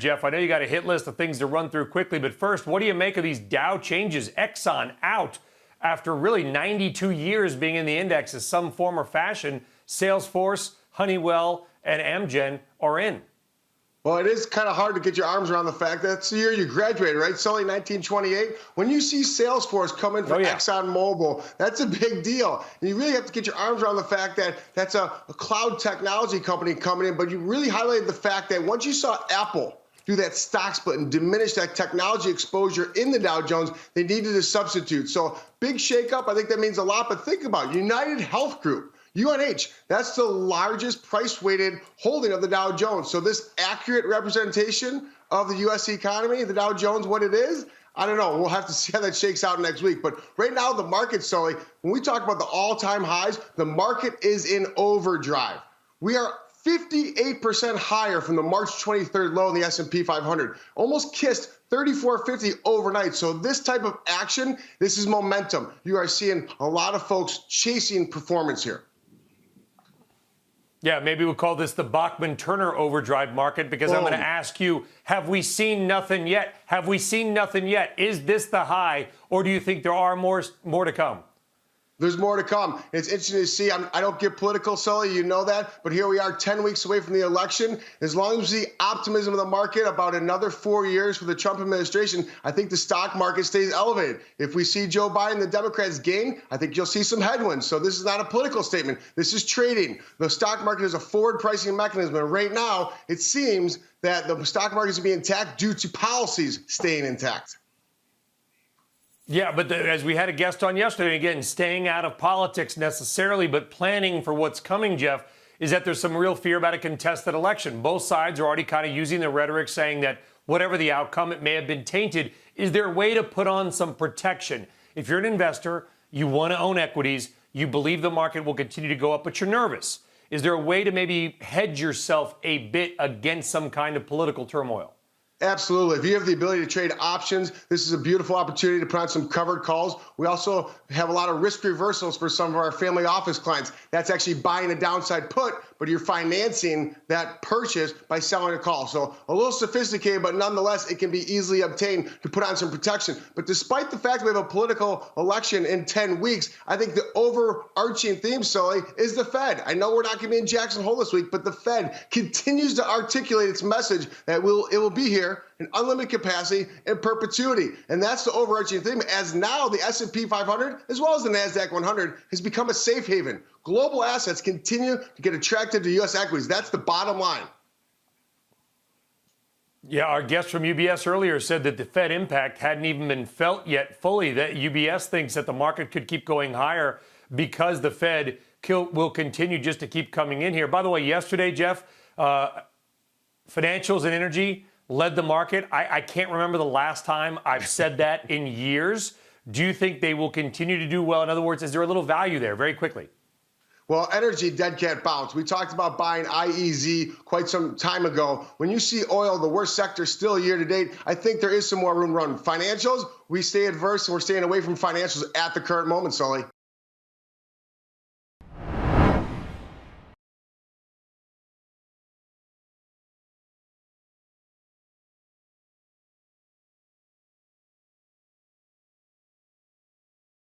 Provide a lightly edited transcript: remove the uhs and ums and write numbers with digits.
Jeff, I know you got a hit list of things to run through quickly, but first, what do you make of these Dow changes? Exxon out after really 92 years being in the index in some form or fashion. Salesforce, Honeywell, and Amgen are in. Well, it is kind of hard to get your arms around the fact that it's the year you graduated, right? Sully, 1928. When you see Salesforce come in for ExxonMobil, that's a big deal. And you really have to get your arms around the fact that that's a cloud technology company coming in. But you really highlighted the fact that once you saw Apple do that stock split and diminish that technology exposure in the Dow Jones, they needed a substitute. So big shakeup. I think that means a lot. But think about it. United Health Group. UNH, that's the largest price-weighted holding of the Dow Jones. So this accurate representation of the U.S. economy, the Dow Jones, what it is, I don't know. We'll have to see how that shakes out next week. But right now, the market, Sully, when we talk about the all-time highs, the market is in overdrive. We are 58% higher from the March 23rd low in the S&P 500. Almost kissed 3450 overnight. So this type of action, this is momentum. You are seeing a lot of folks chasing performance here. Yeah, maybe we'll call this the Bachman-Turner overdrive market, because I'm going to ask you, have we seen nothing yet? Have we seen nothing yet? Is this the high, or do you think there are more to come? There's more to come. It's interesting to see. I don't get political, Sully, you know that. But here we are 10 weeks away from the election. As long as we see optimism of the market about another 4 years for the Trump administration, I think the stock market stays elevated. If we see Joe Biden, the Democrats gain, I think you'll see some headwinds. So this is not a political statement. This is trading. The stock market is a forward pricing mechanism. And right now, it seems that the stock market is being intact due to policies staying intact. Yeah, but as we had a guest on yesterday, again, staying out of politics necessarily, but planning for what's coming, Jeff, is that there's some real fear about a contested election. Both sides are already kind of using the rhetoric saying that whatever the outcome, it may have been tainted. Is there a way to put on some protection? If you're an investor, you want to own equities, you believe the market will continue to go up, but you're nervous. Is there a way to maybe hedge yourself a bit against some kind of political turmoil? Absolutely. If you have the ability to trade options, this is a beautiful opportunity to put on some covered calls. We also have a lot of risk reversals for some of our family office clients. That's actually buying a downside put, but you're financing that purchase by selling a call. So a little sophisticated, but nonetheless, it can be easily obtained to put on some protection. But despite the fact that we have a political election in 10 weeks, I think the overarching theme, Sully, is the Fed. I know we're not going to be in Jackson Hole this week, but the Fed continues to articulate its message that it will be here in unlimited capacity and perpetuity. And that's the overarching theme, as now the S&P 500, as well as the NASDAQ 100, has become a safe haven. Global assets continue to get attracted to U.S. equities. That's the bottom line. Yeah, our guest from UBS earlier said that the Fed impact hadn't even been felt yet fully, that UBS thinks that the market could keep going higher because the Fed will continue just to keep coming in here. By the way, yesterday, Jeff, financials and energy led the market. I can't remember the last time I've said that in years. Do you think they will continue to do well? In other words, is there a little value there? Very quickly. Well, energy, dead cat bounce. We talked about buying IEZ quite some time ago. When you see oil, the worst sector still year to date, I think there is some more room to run. Financials, we stay adverse and we're staying away from financials at the current moment, Sully.